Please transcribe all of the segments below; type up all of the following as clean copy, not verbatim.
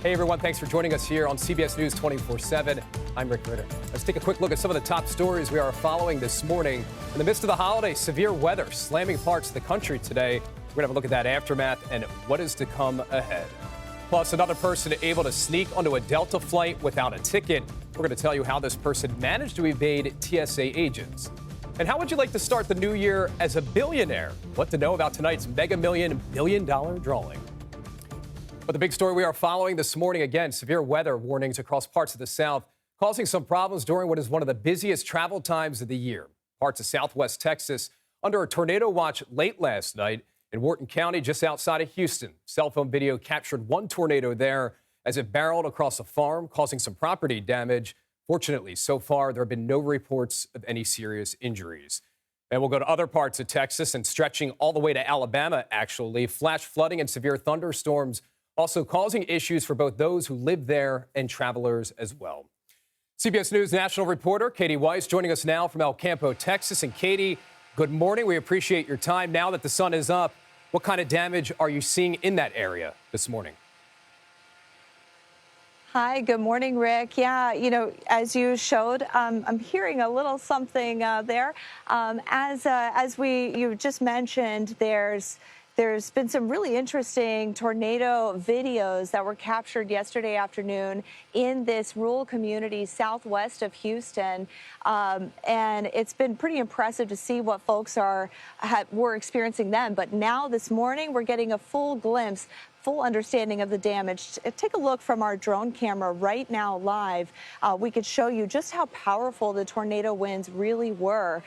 Hey everyone, thanks for joining us here on CBS News 24/7. I'm Rick Ritter. Let's take a quick look at some of the top stories we are following this morning. In the midst of the holidays, severe weather slamming parts of the country today. We're going to have a look at that aftermath and what is to come ahead. Plus, another person able to sneak onto a Delta flight without a ticket. We're going to tell you how this person managed to evade TSA agents. And how would you like to start the new year as a billionaire? What to know about tonight's Mega Million billion-dollar drawing. But the big story we are following this morning, again, severe weather warnings across parts of the South, causing some problems during what is one of the busiest travel times of the year. Parts of Southwest Texas under a tornado watch late last night in Wharton County, just outside of Houston. Cell phone video captured one tornado there as it barreled across a farm, causing some property damage. Fortunately, so far, there have been no reports of any serious injuries. And we'll go to other parts of Texas and stretching all the way to Alabama, actually. Flash flooding and severe thunderstorms also causing issues for both those who live there and travelers as well. CBS News national reporter Katie Weiss joining us now from El Campo, Texas. And Katie, good morning. We appreciate your time. Now that the sun is up, what kind of damage are you seeing in that area this morning? Hi, good morning, Rick. Yeah, as you showed, I'm hearing a little something there. As you just mentioned, there's been some really interesting tornado videos that were captured yesterday afternoon in this rural community southwest of Houston. And it's been pretty impressive to see what folks were experiencing then. But now this morning, we're getting a full glimpse, full understanding of the damage. Take a look from our drone camera right now live. We could show you just how powerful the tornado winds really were.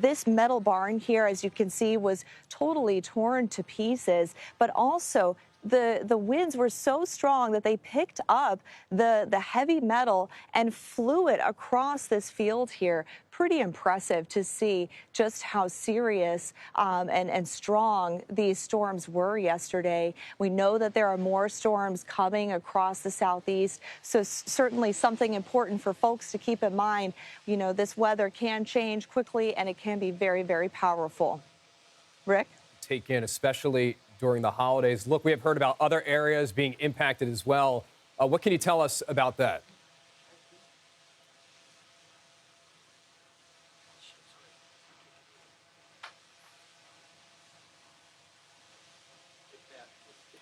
This metal barn here, as you can see, was totally torn to pieces, but also the winds were so strong that they picked up the heavy metal and flew it across this field here. Pretty impressive to see just how serious and strong these storms were yesterday. We know that there are more storms coming across the southeast, so certainly something important for folks to keep in mind. This weather can change quickly and it can be very, very powerful. Rick? Take in, especially during the holidays. Look, we have heard about other areas being impacted as well. What can you tell us about that?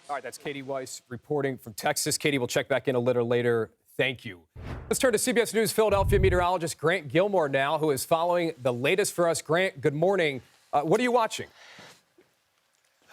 All right, that's Katie Weiss reporting from Texas. Katie, we'll check back in a little later. Thank you. Let's turn to CBS News Philadelphia meteorologist Grant Gilmore now, who is following the latest for us. Grant, good morning. What are you watching?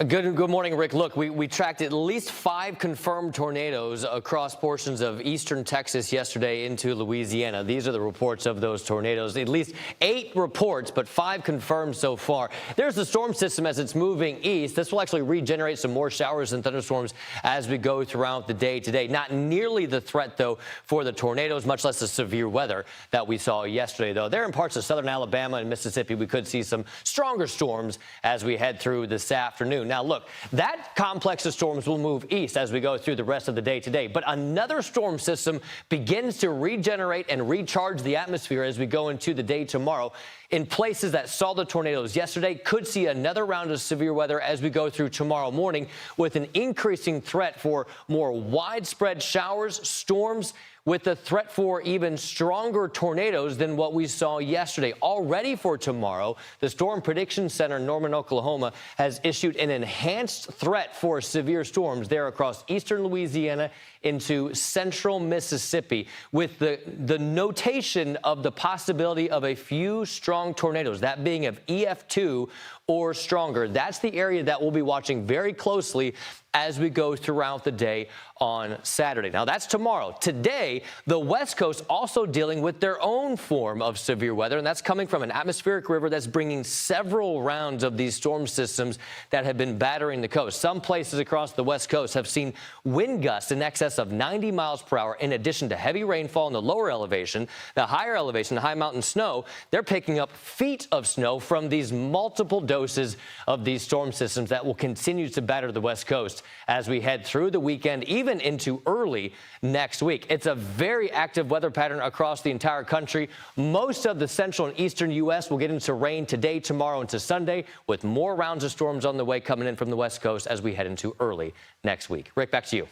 Good morning, Rick. Look, we tracked at least 5 confirmed tornadoes across portions of eastern Texas yesterday into Louisiana. These are the reports of those tornadoes. At least 8 reports, but 5 confirmed so far. There's the storm system as it's moving east. This will actually regenerate some more showers and thunderstorms as we go throughout the day today. Not nearly the threat, though, for the tornadoes, much less the severe weather that we saw yesterday, though. There in parts of southern Alabama and Mississippi, we could see some stronger storms as we head through this afternoon. Now, look, that complex of storms will move east as we go through the rest of the day today. But another storm system begins to regenerate and recharge the atmosphere as we go into the day tomorrow. In places that saw the tornadoes yesterday, could see another round of severe weather as we go through tomorrow morning, with an increasing threat for more widespread showers, storms, with the threat for even stronger tornadoes than what we saw yesterday. Already for tomorrow, the Storm Prediction Center in Norman, Oklahoma, has issued an enhanced threat for severe storms there across eastern Louisiana into central Mississippi, with the notation of the possibility of a few strong tornadoes, that being of EF2 or stronger. That's the area that we'll be watching very closely as we go throughout the day on Saturday. Now, that's tomorrow. Today, the West Coast also dealing with their own form of severe weather, and that's coming from an atmospheric river that's bringing several rounds of these storm systems that have been battering the coast. Some places across the West Coast have seen wind gusts in excess of 90 miles per hour, in addition to heavy rainfall in the lower elevation. The higher elevation, the high mountain snow, they're picking up feet of snow from these multiple doses of these storm systems that will continue to batter the West Coast as we head through the weekend, even into early next week. It's a very active weather pattern across the entire country. Most of the central and eastern U.S. will get into rain today, tomorrow, into Sunday, with more rounds of storms on the way coming in from the West Coast as we head into early next week. Rick, back to you.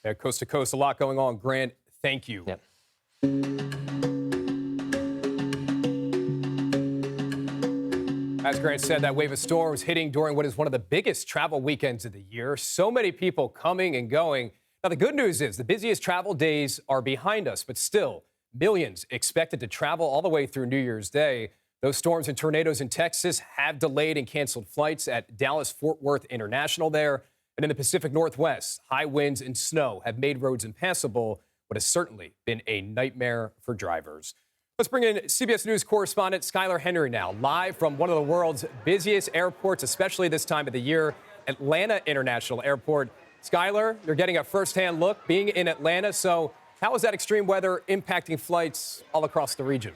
Yeah, coast to coast, a lot going on. Grant, thank you. Yep. As Grant said, that wave of storms hitting during what is one of the biggest travel weekends of the year. So many people coming and going. Now, the good news is the busiest travel days are behind us, but still, millions expected to travel all the way through New Year's Day. Those storms and tornadoes in Texas have delayed and canceled flights at Dallas-Fort Worth International there. And in the Pacific Northwest, high winds and snow have made roads impassable, what has certainly been a nightmare for drivers. Let's bring in CBS News correspondent Skylar Henry now, live from one of the world's busiest airports, especially this time of the year, Atlanta International Airport. Skylar, you're getting a firsthand look being in Atlanta. So how is that extreme weather impacting flights all across the region?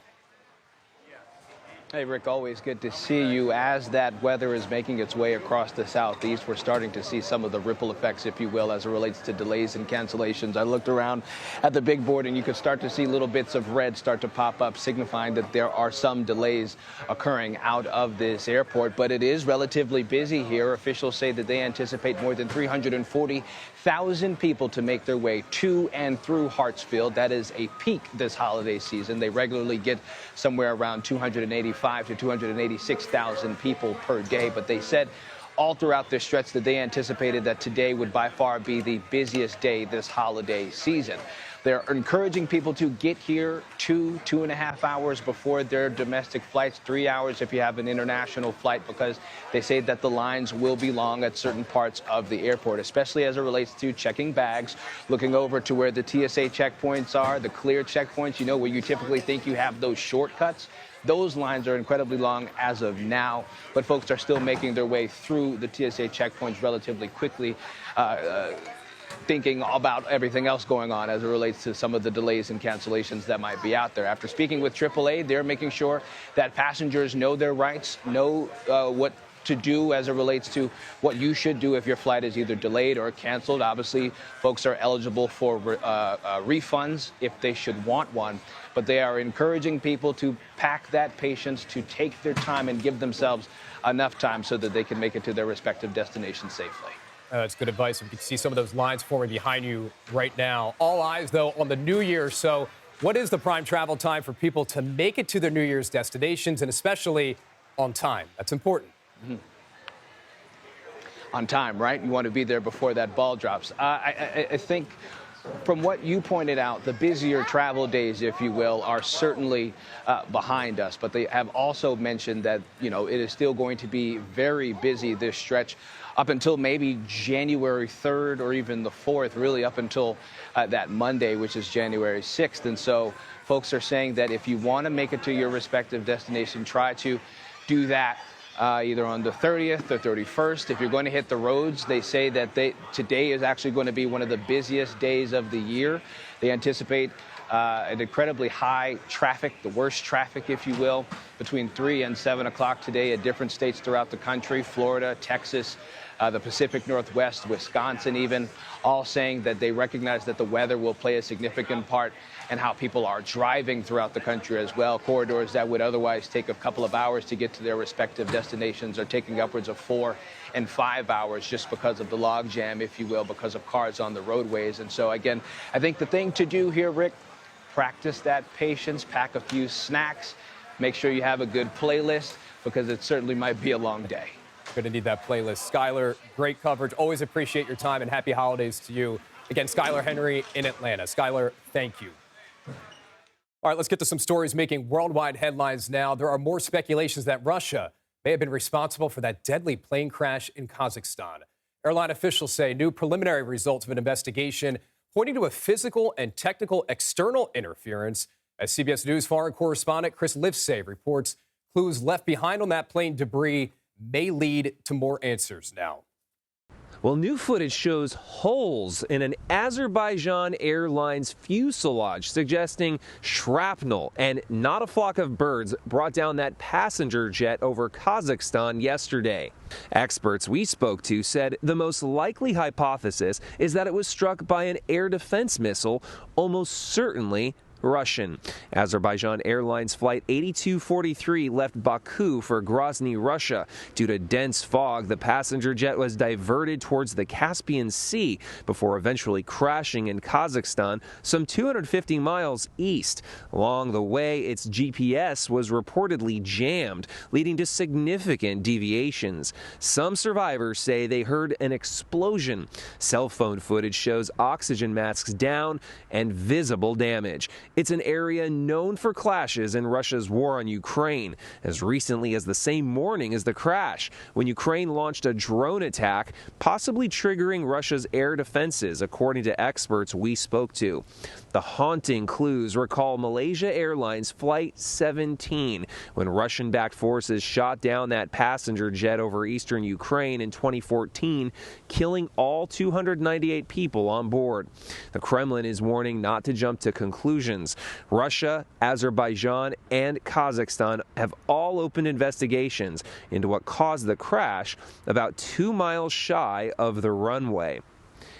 Hey, Rick, always good to see you. As that weather is making its way across the southeast, we're starting to see some of the ripple effects, if you will, as it relates to delays and cancellations. I looked around at the big board, and you could start to see little bits of red start to pop up, signifying that there are some delays occurring out of this airport. But it is relatively busy here. Officials say that they anticipate more than 340,000 people to make their way to and through Hartsfield. That is a peak this holiday season. They regularly get somewhere around 285 to 286,000 people per day. But they said all throughout this stretch that they anticipated that today would by far be the busiest day this holiday season. They're encouraging people to get here 2.5 hours before their domestic flights, 3 hours if you have an international flight, because they say that the lines will be long at certain parts of the airport, especially as it relates to checking bags, looking over to where the TSA checkpoints are, the clear checkpoints, you know, where you typically think you have those shortcuts. Those lines are incredibly long as of now, but folks are still making their way through the TSA checkpoints relatively quickly, thinking about everything else going on as it relates to some of the delays and cancellations that might be out there. After speaking with AAA, they're making sure that passengers know their rights, know what to do as it relates to what you should do if your flight is either delayed or canceled. Obviously, folks are eligible for refunds if they should want one, but they are encouraging people to pack that patience, to take their time and give themselves enough time so that they can make it to their respective destinations safely. That's good advice. You can see some of those lines forming behind you right now. All eyes, though, on the New Year. So what is the prime travel time for people to make it to their New Year's destinations, and especially on time? That's important. Mm-hmm. On time, right? You want to be there before that ball drops. I think from what you pointed out, the busier travel days, if you will, are certainly behind us. But they have also mentioned that, you know, it is still going to be very busy this stretch up until maybe January 3rd or even the 4th, really up until that Monday, which is January 6th. And so folks are saying that if you want to make it to your respective destination, try to do that either on the 30th or 31st. If you're going to hit the roads, they say that today is actually going to be one of the busiest days of the year. They anticipate an incredibly high traffic, the worst traffic, if you will, between 3 and 7 o'clock today at different states throughout the country, Florida, Texas, the Pacific Northwest, Wisconsin even, all saying that they recognize that the weather will play a significant part in how people are driving throughout the country as well. Corridors that would otherwise take a couple of hours to get to their respective destinations are taking upwards of 4 and 5 hours just because of the log jam, if you will, because of cars on the roadways. And so, again, I think the thing to do here, Rick, practice that patience, pack a few snacks, make sure you have a good playlist, because it certainly might be a long day. Going to need that playlist. Skylar, great coverage. Always appreciate your time, and happy holidays to you. Again, Skylar Henry in Atlanta. Skylar, thank you. All right, let's get to some stories making worldwide headlines now. There are more speculations that Russia may have been responsible for that deadly plane crash in Kazakhstan. Airline officials say new preliminary results of an investigation pointing to a physical and technical external interference. As CBS News foreign correspondent Chris Livesay reports, clues left behind on that plane debris may lead to more answers now. Well, new footage shows holes in an Azerbaijan Airlines fuselage, suggesting shrapnel and not a flock of birds brought down that passenger jet over Kazakhstan yesterday. Experts we spoke to said the most likely hypothesis is that it was struck by an air defense missile, almost certainly Russian. Azerbaijan Airlines Flight 8243 left Baku for Grozny, Russia. Due to dense fog, the passenger jet was diverted towards the Caspian Sea before eventually crashing in Kazakhstan, some 250 miles east. Along the way, its GPS was reportedly jammed, leading to significant deviations. Some survivors say they heard an explosion. Cell phone footage shows oxygen masks down and visible damage. It's an area known for clashes in Russia's war on Ukraine, as recently as the same morning as the crash, when Ukraine launched a drone attack, possibly triggering Russia's air defenses, according to experts we spoke to. The haunting clues recall Malaysia Airlines Flight 17, when Russian-backed forces shot down that passenger jet over eastern Ukraine in 2014, killing all 298 people on board. The Kremlin is warning not to jump to conclusions. Russia, Azerbaijan, and Kazakhstan have all opened investigations into what caused the crash about 2 miles shy of the runway.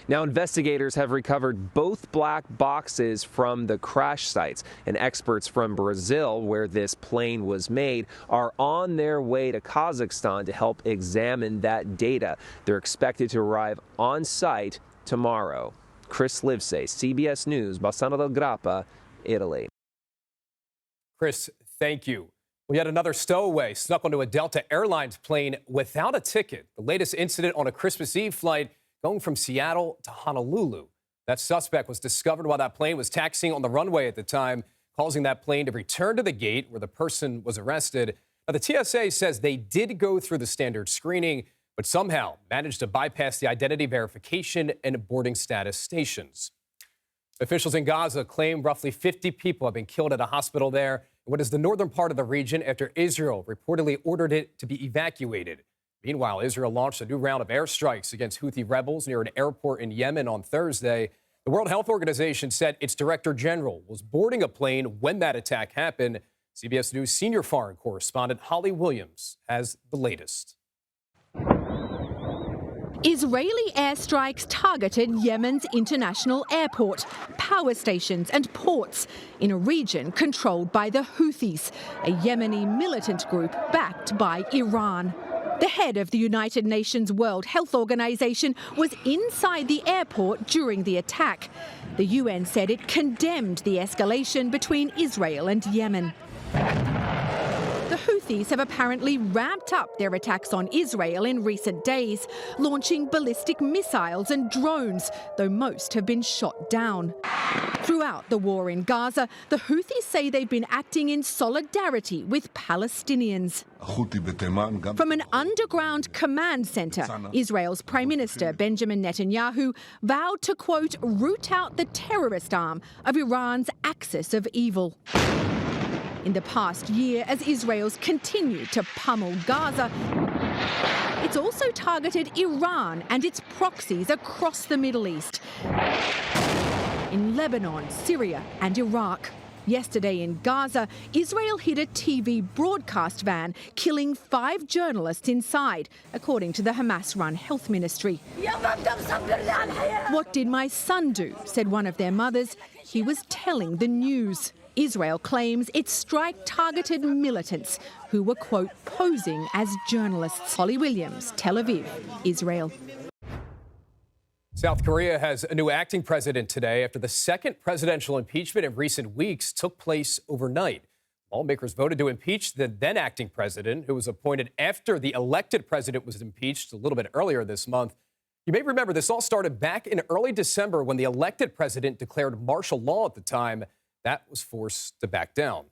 Now, investigators have recovered both black boxes from the crash sites, and experts from Brazil, where this plane was made, are on their way to Kazakhstan to help examine that data. They're expected to arrive on site tomorrow. Chris Livesay, CBS News, Bassano del Grappa, Italy. Chris, thank you. We had another stowaway snuck onto a Delta Airlines plane without a ticket. The latest incident on a Christmas Eve flight going from Seattle to Honolulu. That suspect was discovered while that plane was taxiing on the runway at the time, causing that plane to return to the gate where the person was arrested. Now, the TSA says they did go through the standard screening, but somehow managed to bypass the identity verification and boarding status stations. Officials in Gaza claim roughly 50 people have been killed at a hospital there in what is the northern part of the region after Israel reportedly ordered it to be evacuated. Meanwhile, Israel launched a new round of airstrikes against Houthi rebels near an airport in Yemen on Thursday. The World Health Organization said its director general was boarding a plane when that attack happened. CBS News senior foreign correspondent Holly Williams has the latest. Israeli airstrikes targeted Yemen's international airport, power stations and ports in a region controlled by the Houthis, a Yemeni militant group backed by Iran. The head of the United Nations World Health Organization was inside the airport during the attack. The UN said it condemned the escalation between Israel and Yemen. The Houthis have apparently ramped up their attacks on Israel in recent days, launching ballistic missiles and drones, though most have been shot down. Throughout the war in Gaza, the Houthis say they've been acting in solidarity with Palestinians. From an underground command center, Israel's Prime Minister Benjamin Netanyahu vowed to, quote, root out the terrorist arm of Iran's axis of evil. In the past year, as Israel's continued to pummel Gaza, it's also targeted Iran and its proxies across the Middle East, in Lebanon, Syria and Iraq. Yesterday in Gaza, Israel hit a TV broadcast van, killing 5 journalists inside, according to the Hamas-run health ministry. "What did my son do?" said one of their mothers. He was telling the news. Israel claims its strike targeted militants who were, quote, posing as journalists. Holly Williams, Tel Aviv, Israel. South Korea has a new acting president today after the second presidential impeachment in recent weeks took place overnight. Lawmakers voted to impeach the then acting president, who was appointed after the elected president was impeached a little bit earlier this month. You may remember this all started back in early December when the elected president declared martial law at the time. That was forced to back down.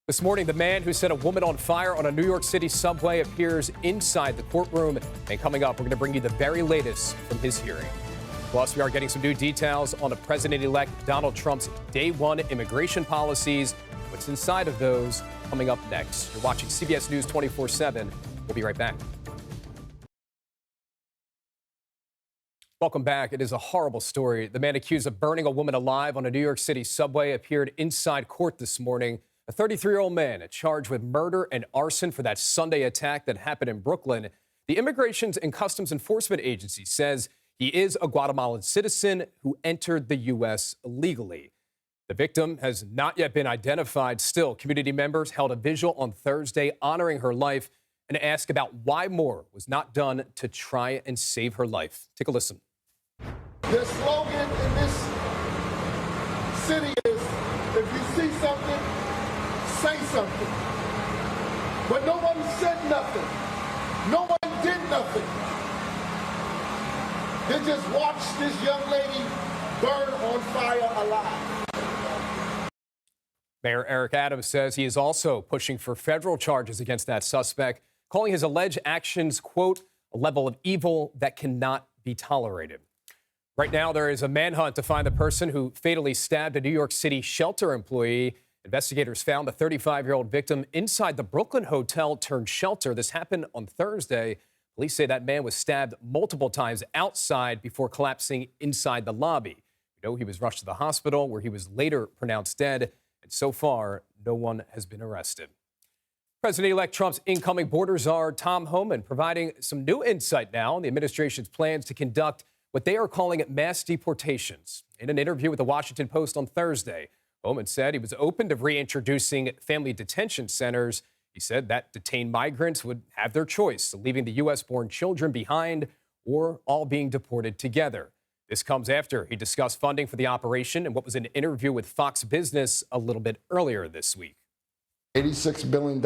This morning, the man who set a woman on fire on a New York City subway appears inside the courtroom. And coming up, we're going to bring you the very latest from his hearing. Plus, we are getting some new details on the President-elect Donald Trump's day one immigration policies. What's inside of those coming up next. You're watching CBS News 24/7. We'll be right back. Welcome back. It is a horrible story. The man accused of burning a woman alive on a New York City subway appeared inside court this morning. A 33-year-old man charged with murder and arson for that Sunday attack that happened in Brooklyn. The Immigration and Customs Enforcement Agency says he is a Guatemalan citizen who entered the U.S. illegally. The victim has not yet been identified. Still, community members held a vigil on Thursday honoring her life and asked about why more was not done to try and save her life. Take a listen. The slogan in this city is, if you see something, say something. But no one said nothing. No one did nothing. They just watched this young lady burn on fire alive. Mayor Eric Adams says he is also pushing for federal charges against that suspect, calling his alleged actions, quote, a level of evil that cannot be tolerated. Right now, there is a manhunt to find the person who fatally stabbed a New York City shelter employee. Investigators found the 35-year-old victim inside the Brooklyn hotel turned shelter. This happened on Thursday. Police say that man was stabbed multiple times outside before collapsing inside the lobby. You know, he was rushed to the hospital where he was later pronounced dead. And so far, no one has been arrested. President-elect Trump's incoming border czar, Tom Homan, providing some new insight now on the administration's plans to conduct what they are calling mass deportations. In an interview with the Washington Post on Thursday, Homan said he was open to reintroducing family detention centers. He said that detained migrants would have their choice of leaving the U.S.-born children behind or all being deported together. This comes after he discussed funding for the operation in what was an interview with Fox Business a little bit earlier this week. $86 billion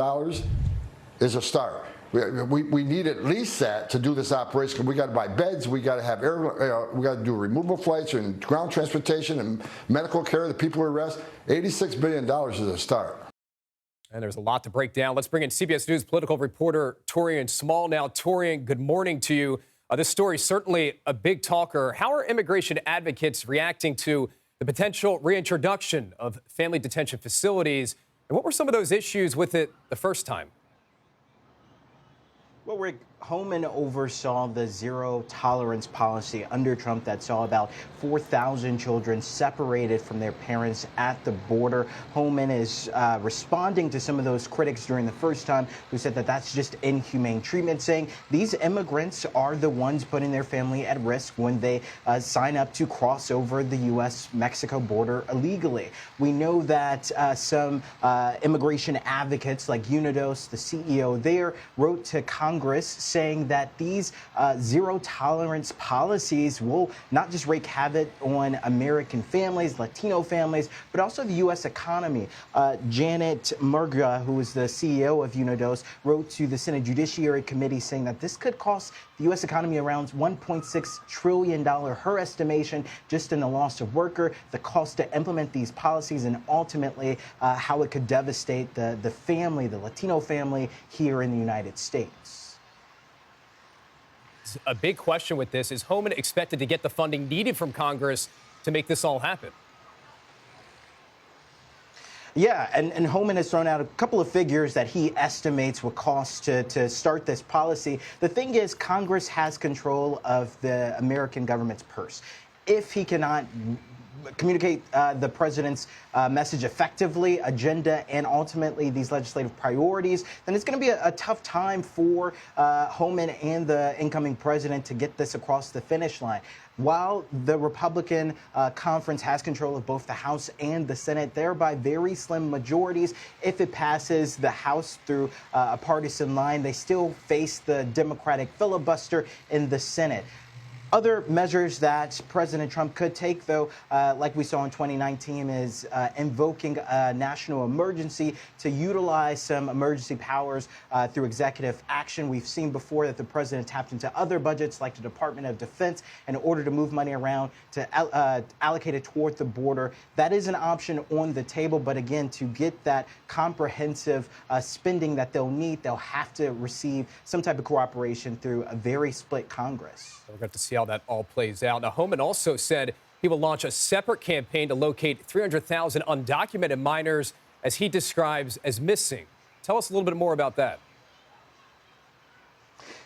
is a start. We need at least that to do this operation. We got to buy beds. We got to have we got to do removal flights and ground transportation and medical care of the people we arrest. $86 billion is a start. And there's a lot to break down. Let's bring in CBS News political reporter Torian Small now. Torian, good morning to you. This story is certainly a big talker. How are immigration advocates reacting to the potential reintroduction of family detention facilities? And what were some of those issues with it the first time? Well, Rick, Homan oversaw the zero tolerance policy under Trump that saw about 4,000 children separated from their parents at the border. Homan is responding to some of those critics during the first time who said that that's just inhumane treatment, saying these immigrants are the ones putting their family at risk when they sign up to cross over the U.S.-Mexico border illegally. We know that some immigration advocates like Unidos, the CEO there, wrote to Congress saying that these zero tolerance policies will not just wreak havoc on American families, Latino families, but also the U.S. economy. Janet Murga, who is the CEO of Unidos, wrote to the Senate Judiciary Committee saying that this could cost the U.S. economy around $1.6 trillion, her estimation, just in the loss of worker, the cost to implement these policies, and ultimately how it could devastate the family, the Latino family here in the United States. A big question with this is Homan expected to get the funding needed from Congress to make this all happen? Yeah, and Homan has thrown out a couple of figures that he estimates would cost to start this policy. The thing is, Congress has control of the American government's purse. If he cannot communicate the president's message effectively, agenda, and ultimately these legislative priorities, then it's going to be a tough time for Homan and the incoming president to get this across the finish line. While the Republican conference has control of both the House and the Senate, thereby very slim majorities, if it passes the House through a partisan line, they still face the Democratic filibuster in the Senate. Other measures that President Trump could take, though, like we saw in 2019, is invoking a national emergency to utilize some emergency powers through executive action. We've seen before that the president tapped into other budgets like the Department of Defense in order to move money around to allocate it toward the border. That is an option on the table. But again, to get that comprehensive spending that they'll need, they'll have to receive some type of cooperation through a very split Congress. We're going to see how that all plays out. Now, Homan also said he will launch a separate campaign to locate 300,000 undocumented minors, as he describes as missing. Tell us a little bit more about that.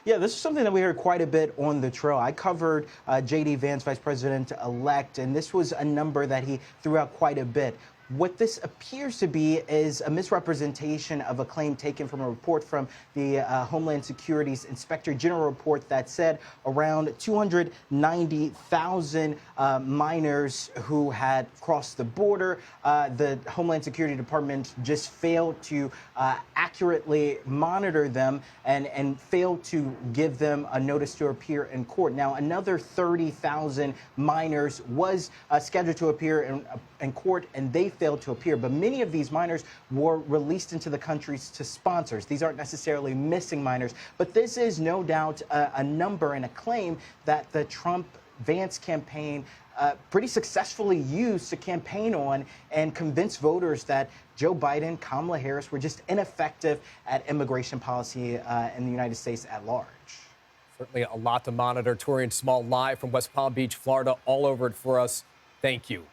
Yeah, this is something that we heard quite a bit on the trail. I covered J.D. Vance, vice president-elect, and this was a number that he threw out quite a bit. What this appears to be is a misrepresentation of a claim taken from a report from the Homeland Security's Inspector General report that said around 290,000 minors who had crossed the border. The Homeland Security Department just failed to accurately monitor them and failed to give them a notice to appear in court. Now, another 30,000 minors was scheduled to appear in court, and they failed to appear. But many of these minors were released into the countries to sponsors. These aren't necessarily missing minors, but this is no doubt a number and a claim that the Trump-Vance campaign pretty successfully used to campaign on and convince voters that Joe Biden, Kamala Harris were just ineffective at immigration policy in the United States at large. Certainly a lot to monitor. Torian Small live from West Palm Beach, Florida, all over it for us. Thank you.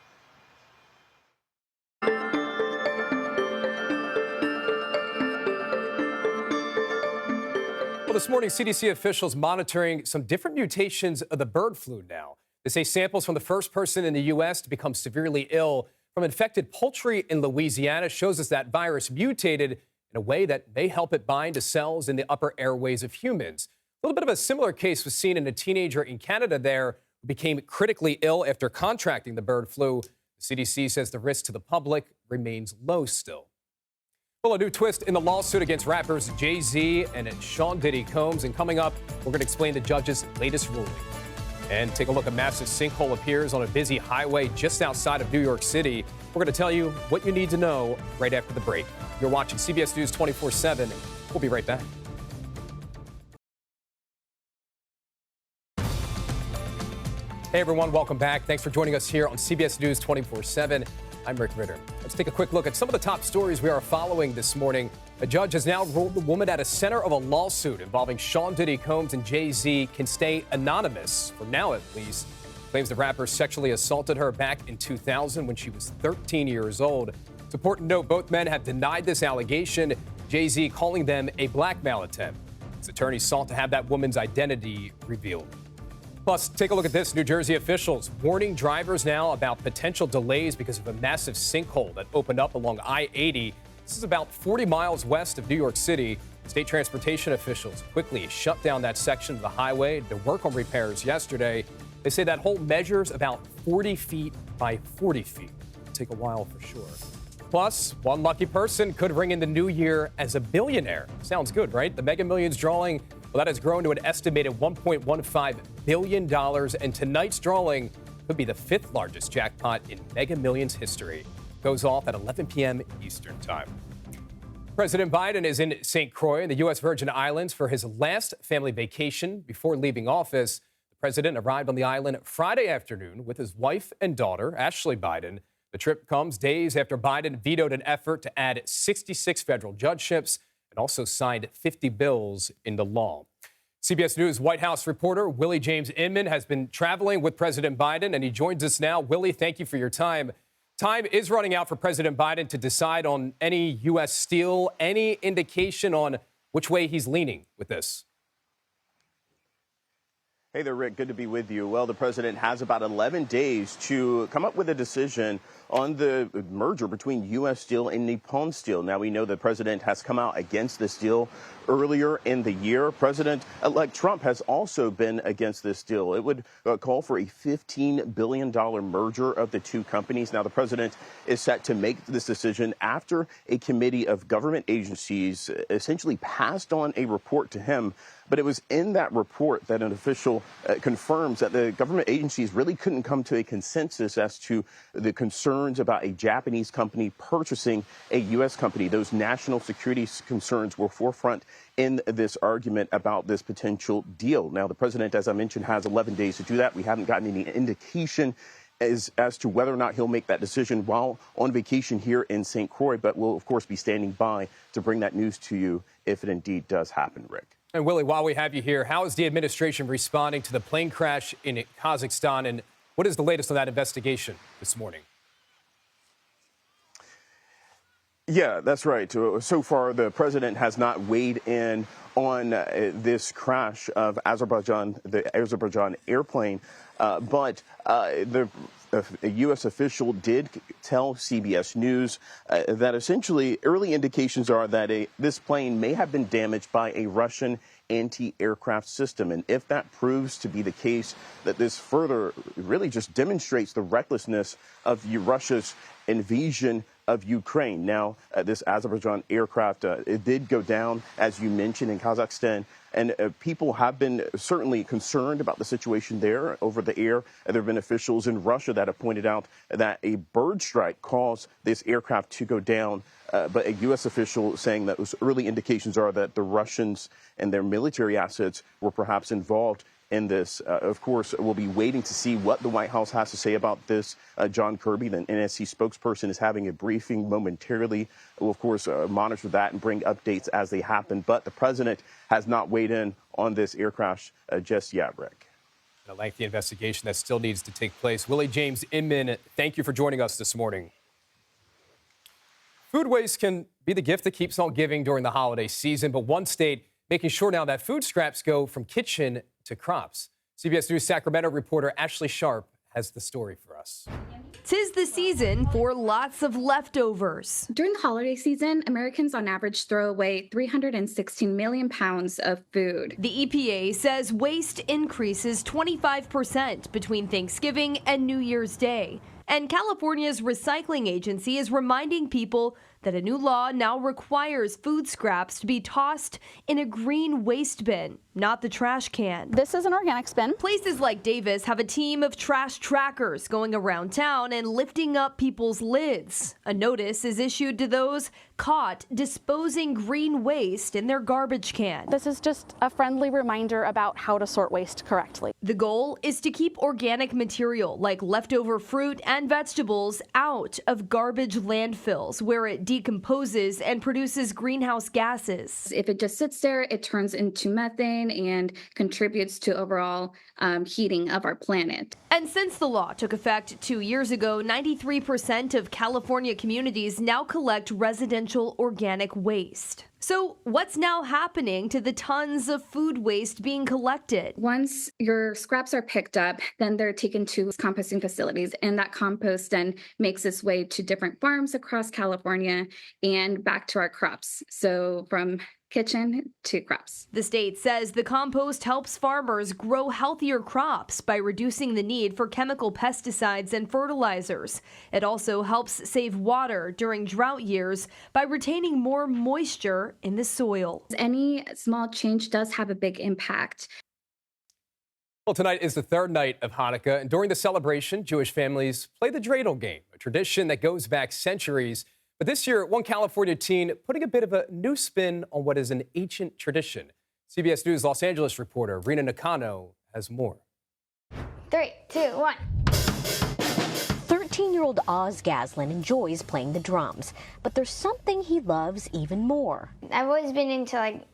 Well, this morning, CDC officials monitoring some different mutations of the bird flu now. They say samples from the first person in the U.S. to become severely ill from infected poultry in Louisiana shows us that virus mutated in a way that may help it bind to cells in the upper airways of humans. A little bit of a similar case was seen in a teenager in Canada there who became critically ill after contracting the bird flu. The CDC says the risk to the public remains low still. Well, a new twist in the lawsuit against rappers Jay-Z and Sean Diddy Combs. And coming up, we're going to explain the judge's latest ruling. And take a look, a massive sinkhole appears on a busy highway just outside of New York City. We're going to tell you what you need to know right after the break. You're watching CBS News 24/7. We'll be right back. Hey, everyone. Welcome back. Thanks for joining us here on CBS News 24/7. I'm Rick Ritter. Let's take a quick look at some of the top stories we are following this morning. A judge has now ruled the woman at the center of a lawsuit involving Sean Diddy Combs and Jay-Z can stay anonymous, for now at least. Claims the rapper sexually assaulted her back in 2000 when she was 13 years old. It's important to note both men have denied this allegation, Jay-Z calling them a blackmail attempt. His attorney sought to have that woman's identity revealed. Plus, take a look at this. New Jersey officials warning drivers now about potential delays because of a massive sinkhole that opened up along I-80. This is about 40 miles west of New York City. State transportation officials quickly shut down that section of the highway to work on repairs yesterday. They say that hole measures about 40 feet by 40 feet. It'll take a while for sure. Plus, one lucky person could ring in the new year as a billionaire. Sounds good, right? The Mega Millions drawing, well, that has grown to an estimated $1.15 billion. And tonight's drawing could be the 5th largest jackpot in Mega Millions history. Goes off at 11 p.m. Eastern Time. President Biden is in St. Croix in the U.S. Virgin Islands for his last family vacation before leaving office. The president arrived on the island Friday afternoon with his wife and daughter, Ashley Biden. The trip comes days after Biden vetoed an effort to add 66 federal judgeships and also signed 50 bills into law. CBS News White House reporter Willie James Inman has been traveling with President Biden, and he joins us now. Willie, thank you for your time. Time is running out for President Biden to decide on any U.S. steel. Any indication on which way he's leaning with this? Hey there, Rick. Good to be with you. Well, the president has about 11 days to come up with a decision on the merger between U.S. Steel and Nippon Steel. Now, we know the president has come out against this deal earlier in the year. President-elect Trump has also been against this deal. It would call for a $15 billion merger of the two companies. Now, the president is set to make this decision after a committee of government agencies essentially passed on a report to him. But it was in that report that an official confirms that the government agencies really couldn't come to a consensus as to the concerns about a Japanese company purchasing a U.S. company. Those national security concerns were forefront in this argument about this potential deal. Now, the president, as I mentioned, has 11 days to do that. We haven't gotten any indication as to whether or not he'll make that decision while on vacation here in St. Croix, but we'll, of course, be standing by to bring that news to you if it indeed does happen, Rick. And Willie, while we have you here, how is the administration responding to the plane crash in Kazakhstan, and what is the latest on that investigation this morning? Yeah, that's right. So far, the president has not weighed in on this crash of the Azerbaijan airplane, but the a U.S. official did tell CBS News that essentially early indications are that this plane may have been damaged by a Russian anti-aircraft system. And if that proves to be the case, that this further really just demonstrates the recklessness of Russia's invasion of Ukraine. Now, this Azerbaijan aircraft, it did go down, as you mentioned, in Kazakhstan. And people have been certainly concerned about the situation there over the air. There have been officials in Russia that have pointed out that a bird strike caused this aircraft to go down. But a U.S. official saying that those early indications are that the Russians and their military assets were perhaps involved in this. Of course, we'll be waiting to see what the White House has to say about this. John Kirby, the NSC spokesperson, is having a briefing momentarily. We'll, of course, monitor that and bring updates as they happen. But the president has not weighed in on this air crash just yet, Rick. A lengthy investigation that still needs to take place. Willie James Inman, thank you for joining us this morning. Food waste can be the gift that keeps on giving during the holiday season, but one state making sure now that food scraps go from kitchen to crops. CBS News Sacramento reporter Ashley Sharp has the story for us. 'Tis the season for lots of leftovers. During the holiday season, Americans on average throw away 316 million pounds of food. The EPA says waste increases 25% between Thanksgiving and New Year's Day. And California's recycling agency is reminding people that a new law now requires food scraps to be tossed in a green waste bin, not the trash can. This is an organic bin. Places like Davis have a team of trash trackers going around town and lifting up people's lids. A notice is issued to those caught disposing green waste in their garbage can. This is just a friendly reminder about how to sort waste correctly. The goal is to keep organic material like leftover fruit and vegetables out of garbage landfills where it decomposes and produces greenhouse gases. If it just sits there, it turns into methane and contributes to overall heating of our planet. And since the law took effect 2 years ago, 93% of California communities now collect residential organic waste. So what's now happening to the tons of food waste being collected? Once your scraps are picked up, then they're taken to composting facilities, and that compost then makes its way to different farms across California and back to our crops. So from kitchen to crops. The state says the compost helps farmers grow healthier crops by reducing the need for chemical pesticides and fertilizers. It also helps save water during drought years by retaining more moisture in the soil. Any small change does have a big impact. Well, tonight is the third night of Hanukkah, and during the celebration, Jewish families play the dreidel game, a tradition that goes back centuries. But this year, one California teen putting a bit of a new spin on what is an ancient tradition. CBS News Los Angeles reporter Rena Nakano has more. 3, 2, 1. 13-year-old Oz Gaslin enjoys playing the drums, but there's something he loves even more. I've always been into like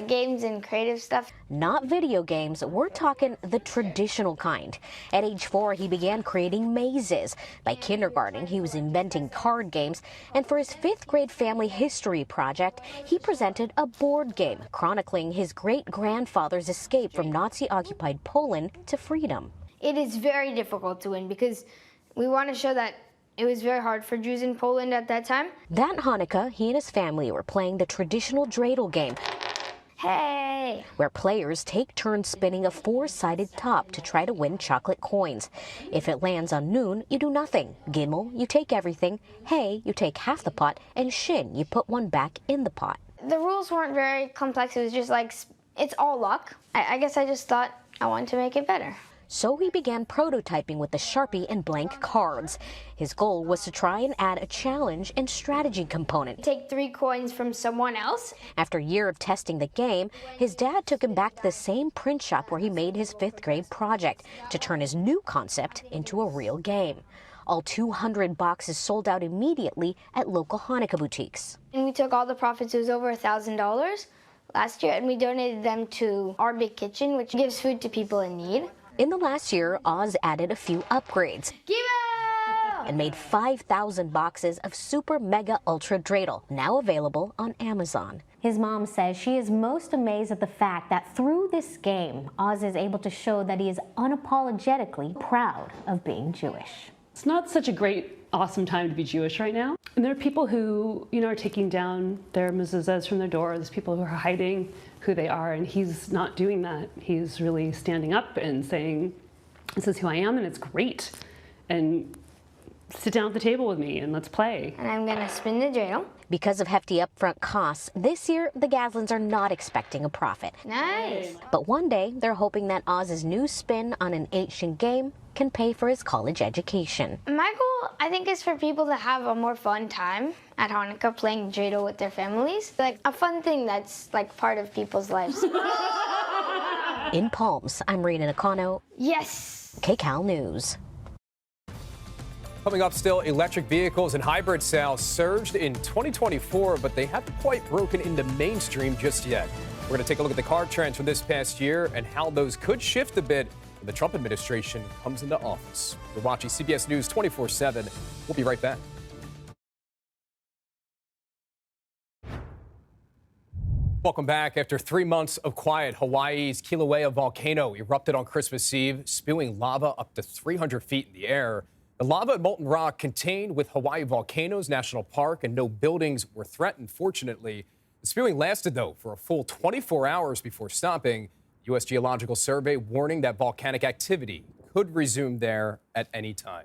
games and creative stuff. Not video games, we're talking the traditional kind. At age 4, he began creating mazes. By kindergarten, he was inventing card games. And for his 5th grade family history project, he presented a board game chronicling his great-grandfather's escape from Nazi-occupied Poland to freedom. It is very difficult to win because we want to show that it was very hard for Jews in Poland at that time. That Hanukkah, he and his family were playing the traditional dreidel game. Hey! Where players take turns spinning a 4-sided top to try to win chocolate coins. If it lands on Nun, you do nothing. Gimel, you take everything. Hey, you take half the pot. And Shin, you put one back in the pot. The rules weren't very complex. It was just like, it's all luck. I guess I just thought I wanted to make it better. So he began prototyping with the Sharpie and blank cards. His goal was to try and add a challenge and strategy component. Take 3 coins from someone else. After a year of testing the game, his dad took him back to the same print shop where he made his 5th grade project to turn his new concept into a real game. All 200 boxes sold out immediately at local Hanukkah boutiques. And we took all the profits. It was over $1,000 last year, and we donated them to our big kitchen, which gives food to people in need. In the last year, Oz added a few upgrades. Gimel! and made 5,000 boxes of Super Mega Ultra Dreidel, now available on Amazon. His mom says she is most amazed at the fact that through this game, Oz is able to show that he is unapologetically proud of being Jewish. It's not such a great, awesome time to be Jewish right now. And there are people who, are taking down their mezuzahs from their doors. There's people who are hiding who they are, and he's not doing that. He's really standing up and saying, this is who I am, and it's great. And sit down at the table with me, and let's play. And I'm gonna spin the dreidel. Because of hefty upfront costs, this year the Gaslins are not expecting a profit. Nice. But one day, they're hoping that Oz's new spin on an ancient game can pay for his college education. My goal, I think, is for people to have a more fun time at Hanukkah playing dreidel with their families. Like a fun thing that's like part of people's lives. In Palms, I'm Rena Nakano. Yes. KCAL News. Coming up still, electric vehicles and hybrid sales surged in 2024, but they haven't quite broken into mainstream just yet. We're going to take a look at the car trends from this past year and how those could shift a bit when the Trump administration comes into office. You're watching CBS News 24/7. We'll be right back. Welcome back. After 3 months of quiet, Hawaii's Kilauea volcano erupted on Christmas Eve, spewing lava up to 300 feet in the air. The lava and molten rock contained with Hawaii Volcanoes National Park, and no buildings were threatened, fortunately. The spewing lasted, though, for a full 24 hours before stopping. U.S. Geological Survey warning that volcanic activity could resume there at any time.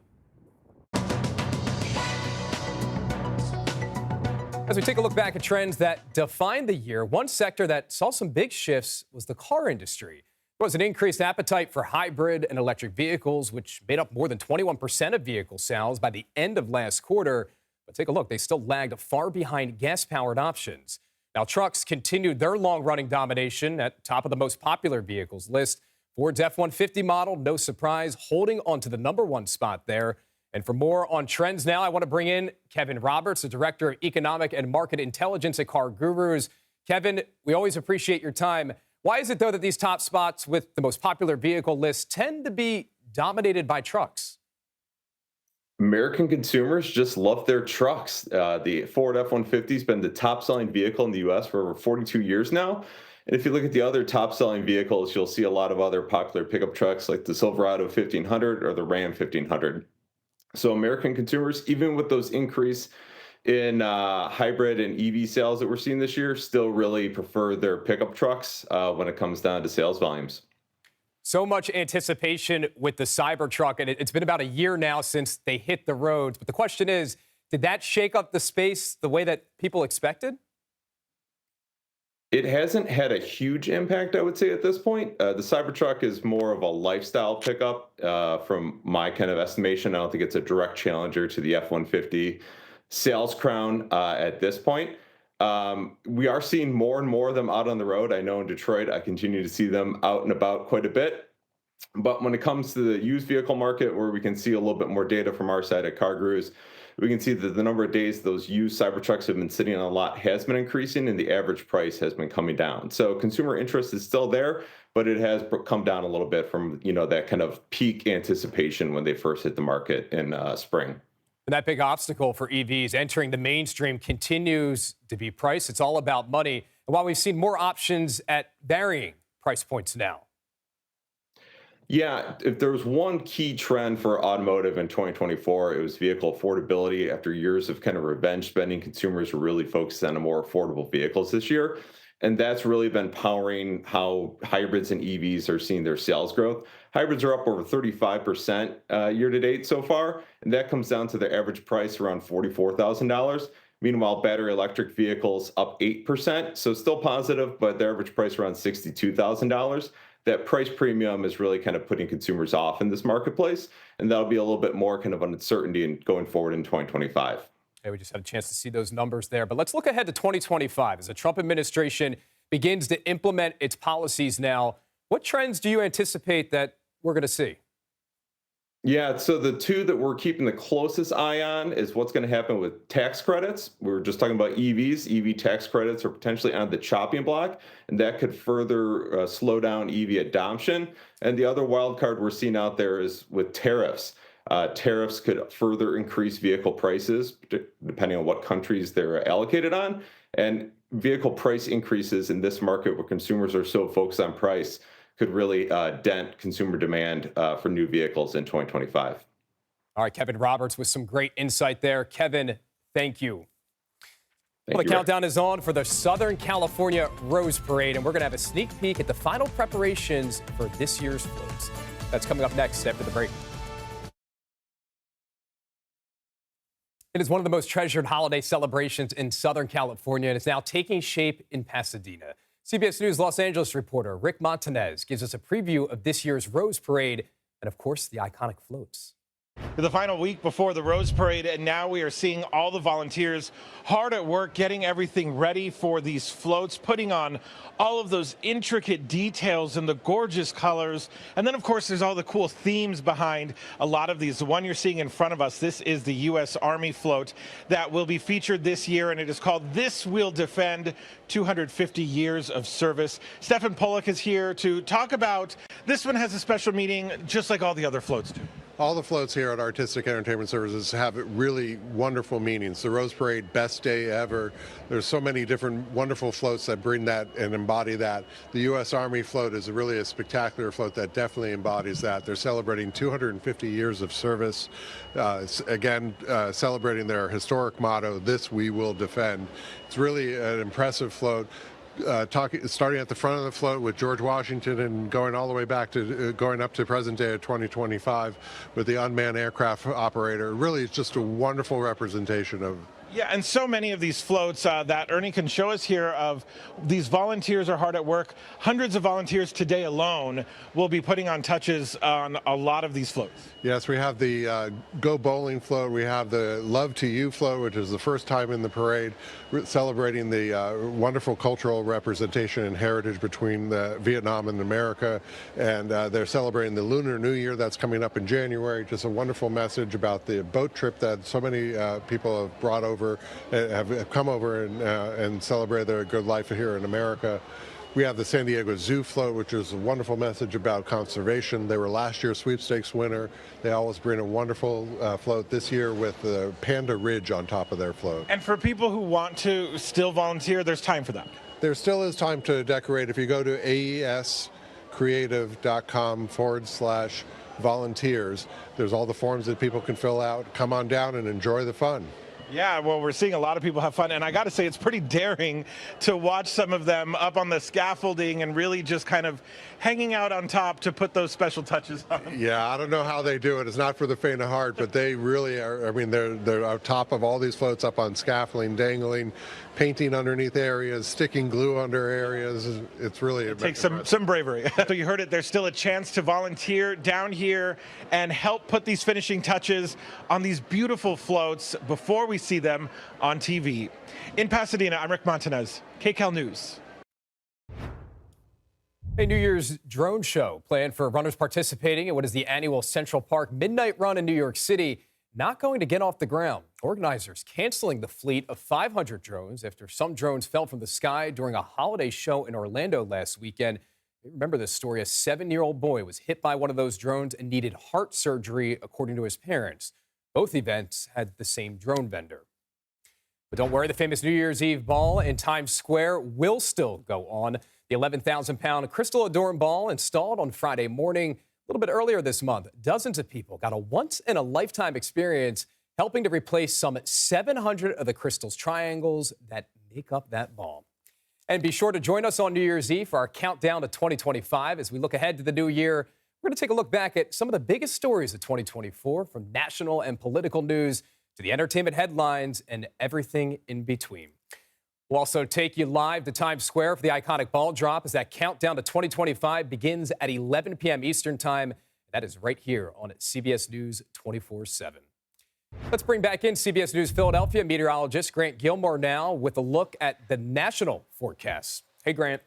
As we take a look back at trends that defined the year, one sector that saw some big shifts was the car industry. There was an increased appetite for hybrid and electric vehicles, which made up more than 21% of vehicle sales by the end of last quarter. But take a look, they still lagged far behind gas-powered options. Now, trucks continued their long-running domination at top of the most popular vehicles list. Ford's F-150 model, no surprise, holding on to the #1 spot there. And for more on trends now, I want to bring in Kevin Roberts, the Director of Economic and Market Intelligence at Car Gurus. Kevin, we always appreciate your time. Why is it, though, that these top spots with the most popular vehicle lists tend to be dominated by trucks? American consumers just love their trucks. The Ford F-150 has been the top-selling vehicle in the U.S. for over 42 years now. And if you look at the other top-selling vehicles, you'll see a lot of other popular pickup trucks like the Silverado 1500 or the Ram 1500. So American consumers, even with those increase in hybrid and EV sales that we're seeing this year, still really prefer their pickup trucks when it comes down to sales volumes. So much anticipation with the Cybertruck, and it's been about a year now since they hit the roads. But the question is, did that shake up the space the way that people expected? It hasn't had a huge impact, I would say, at this point. The Cybertruck is more of a lifestyle pickup from my kind of estimation. I don't think it's a direct challenger to the F-150 sales crown at this point. We are seeing more and more of them out on the road. I know in Detroit, I continue to see them out and about quite a bit. But when it comes to the used vehicle market, where we can see a little bit more data from our side at Car Gurus, we can see that the number of days those used Cybertrucks have been sitting on a lot has been increasing, and the average price has been coming down. So consumer interest is still there, but it has come down a little bit from that kind of peak anticipation when they first hit the market in spring. And that big obstacle for EVs entering the mainstream continues to be price. It's all about money. And while we've seen more options at varying price points now. Yeah, if there was one key trend for automotive in 2024, it was vehicle affordability. After years of kind of revenge spending, consumers were really focused on more affordable vehicles this year. And that's really been powering how hybrids and EVs are seeing their sales growth. Hybrids are up over 35% year to date so far, and that comes down to the average price around $44,000. Meanwhile, battery electric vehicles up 8%, so still positive, but the average price around $62,000. That price premium is really kind of putting consumers off in this marketplace, and that'll be a little bit more kind of uncertainty in going forward in 2025. Okay, we just had a chance to see those numbers there, but let's look ahead to 2025 as the Trump administration begins to implement its policies now. What trends do you anticipate that we're going to see? Yeah, so the two that we're keeping the closest eye on is what's going to happen with tax credits. We were just talking about EVs. EV tax credits are potentially on the chopping block, and that could further slow down EV adoption. And the other wild card we're seeing out there is with tariffs. Tariffs could further increase vehicle prices, depending on what countries they're allocated on. And vehicle price increases in this market where consumers are so focused on price could really dent consumer demand for new vehicles in 2025. All right, Kevin Roberts with some great insight there. Kevin, thank you. Well, the countdown is on for the Southern California Rose Parade, and we're going to have a sneak peek at the final preparations for this year's floats. That's coming up next after the break. It is one of the most treasured holiday celebrations in Southern California, and it's now taking shape in Pasadena. CBS News Los Angeles reporter Rick Montanez gives us a preview of this year's Rose Parade and, of course, the iconic floats. The final week before the Rose Parade, and now we are seeing all the volunteers hard at work getting everything ready for these floats, putting on all of those intricate details and the gorgeous colors. And then, of course, there's all the cool themes behind a lot of these. The one you're seeing in front of us, this is the U.S. Army float that will be featured this year, and it is called This Will Defend 250 Years of Service. Stefan Pollock is here to talk about this one. Has a special meaning just like all the other floats do. All the floats here at Artistic Entertainment Services have really wonderful meanings. The Rose Parade, best day ever. There's so many different wonderful floats that bring that and embody that. The U.S. Army float is really a spectacular float that definitely embodies that. They're celebrating 250 years of service. Celebrating their historic motto, This We Will Defend. It's really an impressive float. Starting at the front of the float with George Washington and going all the way back to going up to present day of 2025 with the unmanned aircraft operator. Really, it's just a wonderful representation of. Yeah, and so many of these floats that Ernie can show us here of these volunteers are hard at work. Hundreds of volunteers today alone will be putting on touches on a lot of these floats. Yes, we have the Go Bowling float. We have the Love to You float, which is the first time in the parade, celebrating the wonderful cultural representation and heritage between Vietnam and America. And they're celebrating the Lunar New Year that's coming up in January. Just a wonderful message about the boat trip that so many people have brought over, have come over and celebrated their good life here in America. We have the San Diego Zoo float, which is a wonderful message about conservation. They were last year's sweepstakes winner. They always bring a wonderful float this year with the Panda Ridge on top of their float. And for people who want to still volunteer, there's time for that. There still is time to decorate. If you go to aescreative.com/volunteers, there's all the forms that people can fill out. Come on down and enjoy the fun. Yeah, well, we're seeing a lot of people have fun, and I got to say it's pretty daring to watch some of them up on the scaffolding and really just kind of hanging out on top to put those special touches on. Yeah, I don't know how they do it. It's not for the faint of heart, but they really are. I mean, they're on top of all these floats up on scaffolding, dangling, painting underneath areas, sticking glue under areas. It's really it takes some bravery. So you heard it. There's still a chance to volunteer down here and help put these finishing touches on these beautiful floats before we see them on TV. In Pasadena, I'm Rick Montanez, KCAL News. A New Year's drone show planned for runners participating in what is the annual Central Park Midnight Run in New York City not going to get off the ground. Organizers canceling the fleet of 500 drones after some drones fell from the sky during a holiday show in Orlando last weekend. Remember this story, a 7-year-old boy was hit by one of those drones and needed heart surgery, according to his parents. Both events had the same drone vendor. But don't worry, the famous New Year's Eve ball in Times Square will still go on. The 11,000-pound crystal adorned ball installed on Friday morning, a little bit earlier this month. Dozens of people got a once-in-a-lifetime experience helping to replace some 700 of the crystal's triangles that make up that ball. And be sure to join us on New Year's Eve for our countdown to 2025. As we look ahead to the new year, we're going to take a look back at some of the biggest stories of 2024, from national and political news to the entertainment headlines and everything in between. We'll also take you live to Times Square for the iconic ball drop as that countdown to 2025 begins at 11 p.m. Eastern Time. That is right here on CBS News 24/7. Let's bring back in CBS News Philadelphia meteorologist Grant Gilmore now with a look at the national forecast. Hey, Grant.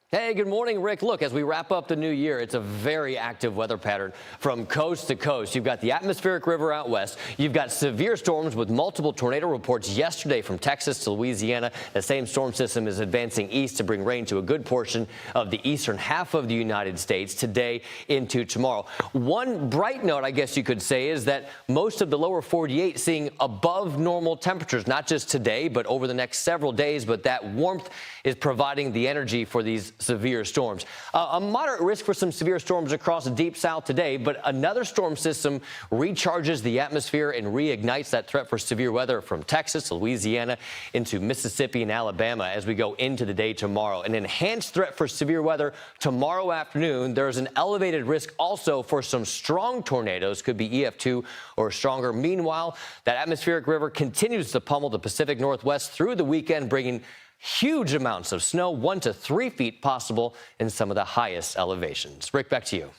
Hey, good morning, Rick. Look, as we wrap up the new year, it's a very active weather pattern from coast to coast. You've got the atmospheric river out west. You've got severe storms with multiple tornado reports yesterday from Texas to Louisiana. The same storm system is advancing east to bring rain to a good portion of the eastern half of the United States today into tomorrow. One bright note, I guess you could say, is that most of the lower 48 seeing above normal temperatures, not just today, but over the next several days. But that warmth is providing the energy for these severe storms. A moderate risk for some severe storms across the deep south today, but another storm system recharges the atmosphere and reignites that threat for severe weather from Texas, Louisiana, into Mississippi and Alabama as we go into the day tomorrow. An enhanced threat for severe weather tomorrow afternoon. There's an elevated risk also for some strong tornadoes, could be EF2 or stronger. Meanwhile, that atmospheric river continues to pummel the Pacific Northwest through the weekend, bringing huge amounts of snow, 1 to 3 feet possible in some of the highest elevations. Rick, back to you.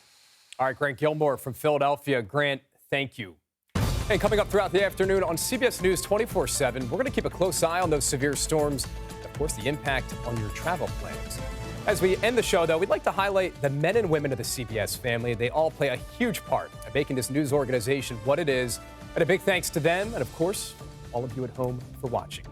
All right, Grant Gilmore from Philadelphia. Grant, thank you. And coming up throughout the afternoon on CBS News 24/7, we're going to keep a close eye on those severe storms and, of course, the impact on your travel plans. As we end the show, though, we'd like to highlight the men and women of the CBS family. They all play a huge part in making this news organization what it is. And a big thanks to them and, of course, all of you at home for watching.